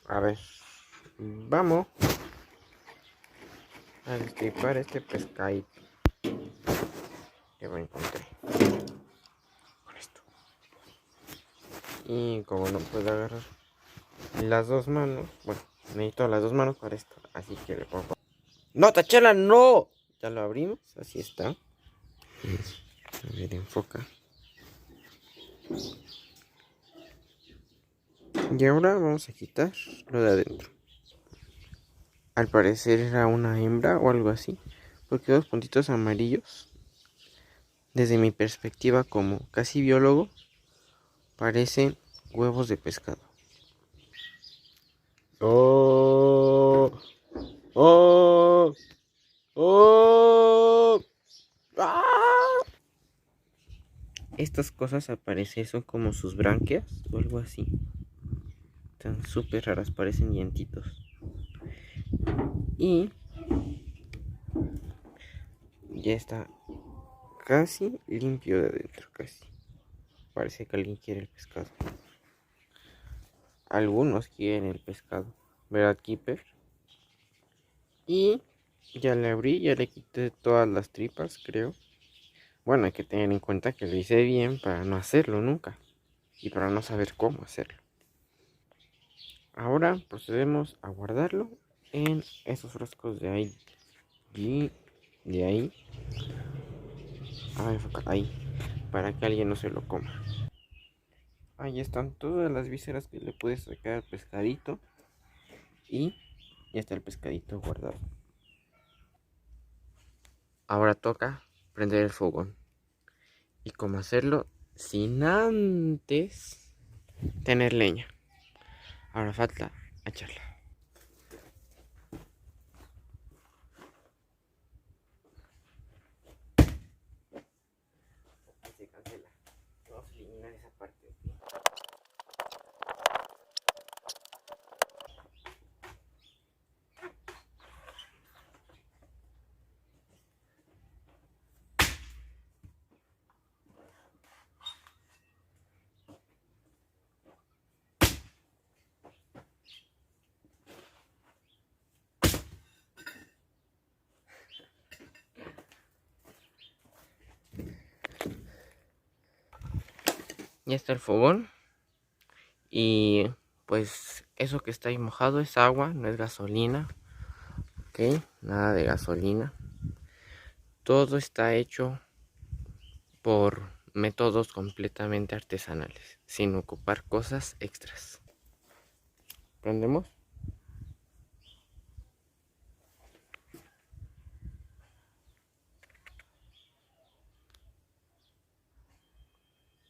A ver, vamos a destripar este pescadito que me encontré con esto. Y como no puedo agarrar las dos manos, bueno, necesito las dos manos para esto, así que le pongo. ¡No, Tachala, no! Ya lo abrimos, así está. A ver, enfoca. Y ahora vamos a quitar lo de adentro. Al parecer era una hembra o algo así, porque dos puntitos amarillos, desde mi perspectiva como casi biólogo, parecen huevos de pescado. ¡Oh! ¡Oh! ¡Oh! ¡Ah! Estas cosas al parecer son como sus branquias o algo así. Están súper raras, parecen dientitos. Y ya está casi limpio de adentro, casi. Parece que alguien quiere el pescado. Algunos quieren el pescado, ¿verdad, Keeper? Y ya le abrí, ya le quité todas las tripas, creo. Bueno, hay que tener en cuenta que lo hice bien para no hacerlo nunca. Y para no saber cómo hacerlo. Ahora procedemos a guardarlo en esos frascos de ahí. Y de ahí. A enfocar ahí. Para que alguien no se lo coma. Ahí están todas las vísceras que le puedes sacar al pescadito. Y ya está el pescadito guardado. Ahora toca prender el fogón. Y cómo hacerlo sin antes tener leña. Ahora falta echarla. Se cancela. Vamos a eliminar esa parte. Ya está el fogón. Y pues eso que está ahí mojado es agua, no es gasolina. Ok, nada de gasolina. Todo está hecho por métodos completamente artesanales, sin ocupar cosas extras. ¿Prendemos?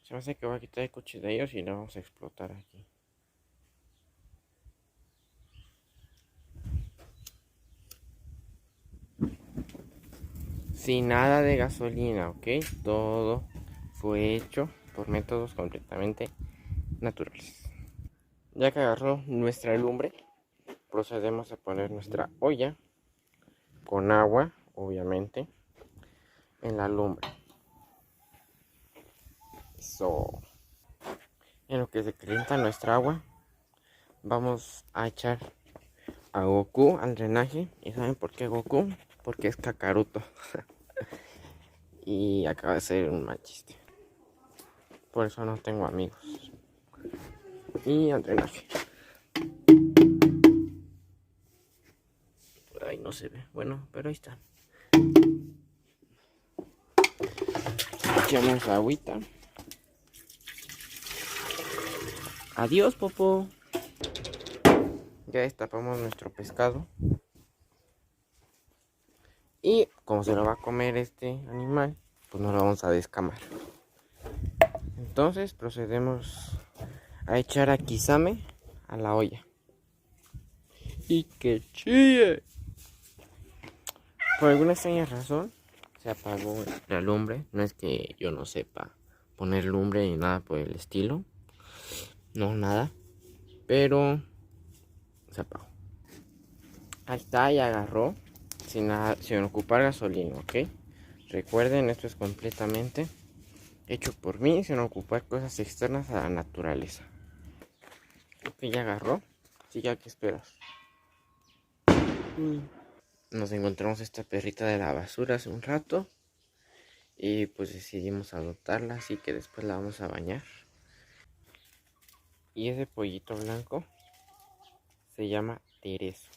Se me hace que voy a quitar el coche de ellos y lo vamos a explotar aquí. Sin nada de gasolina, ok. Todo fue hecho por métodos completamente naturales. Ya que agarró nuestra lumbre, procedemos a poner nuestra olla con agua, obviamente, en la lumbre. Eso. En lo que se calienta nuestra agua, vamos a echar a Goku al drenaje. ¿Y saben por qué Goku? Porque es Kakaroto. Y acaba de ser un mal chiste. Por eso no tengo amigos. Y al drenaje. Ahí no se ve. Bueno, pero ahí está. Echamos agüita. Adiós, Popo. Ya destapamos nuestro pescado. Y como se lo va a comer este animal, pues no lo vamos a descamar. Entonces procedemos a echar a Kisame a la olla. Y que chille. Por alguna extraña razón se apagó la lumbre. No es que yo no sepa poner lumbre ni nada por el estilo. No, nada. Pero se apagó. Ahí está, ya agarró. Sin ocupar gasolina, ¿ok? Recuerden, esto es completamente hecho por mí, sin ocupar cosas externas a la naturaleza. Ok, ya agarró. Así que, ¿a qué esperas? Nos encontramos esta perrita de la basura hace un rato. Y pues decidimos adoptarla, así que después la vamos a bañar. Y ese pollito blanco se llama Tereso.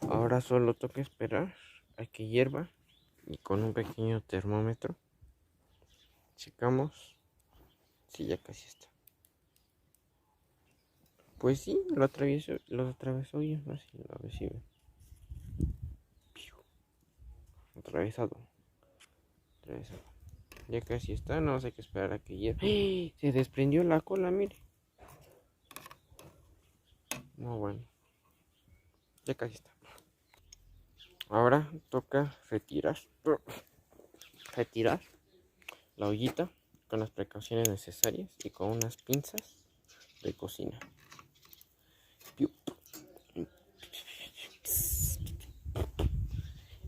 Ahora solo toca esperar a que hierva. Y con un pequeño termómetro checamos si ya casi está. Pues sí, lo atravesó bien fácil, a ver si ven. Atravesado. Ya casi está, no hay que esperar a que hierva. Se desprendió la cola, mire. No, bueno. Ya casi está. Ahora toca retirar la ollita con las precauciones necesarias y con unas pinzas de cocina.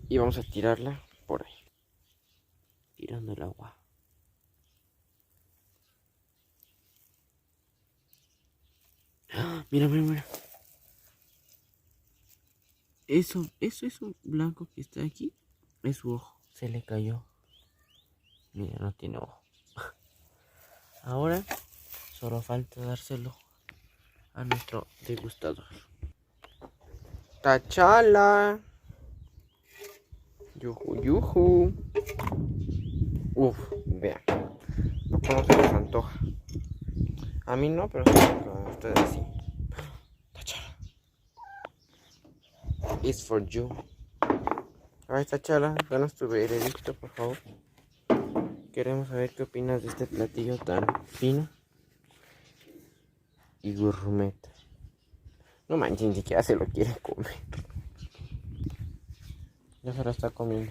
Y vamos a tirarla por ahí. Tirando el agua. Mira, mira, mira. Eso blanco que está aquí es su ojo. Se le cayó. Mira, no tiene ojo. Ahora solo falta dárselo a nuestro degustador. ¡Tachala! ¡Yuju, yuju! Uf, vean. No se les antoja. A mí no, pero a ustedes sí. ¡Tachala! It's for you. Ay, Tachala, danos tu veredicto, por favor. Queremos saber qué opinas de este platillo tan fino y gourmet. No manches, ni siquiera se lo quiere comer. Ya se lo está comiendo.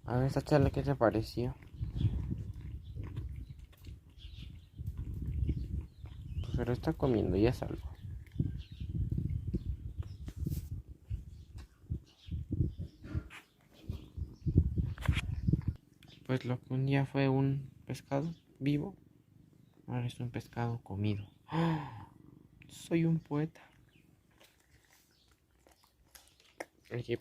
A ver, esta charla, ¿qué te pareció? Pues se lo está comiendo, ya es algo. Pues lo que un día fue un pescado vivo, ahora es un pescado comido. ¡Oh! Soy un poeta. Aquí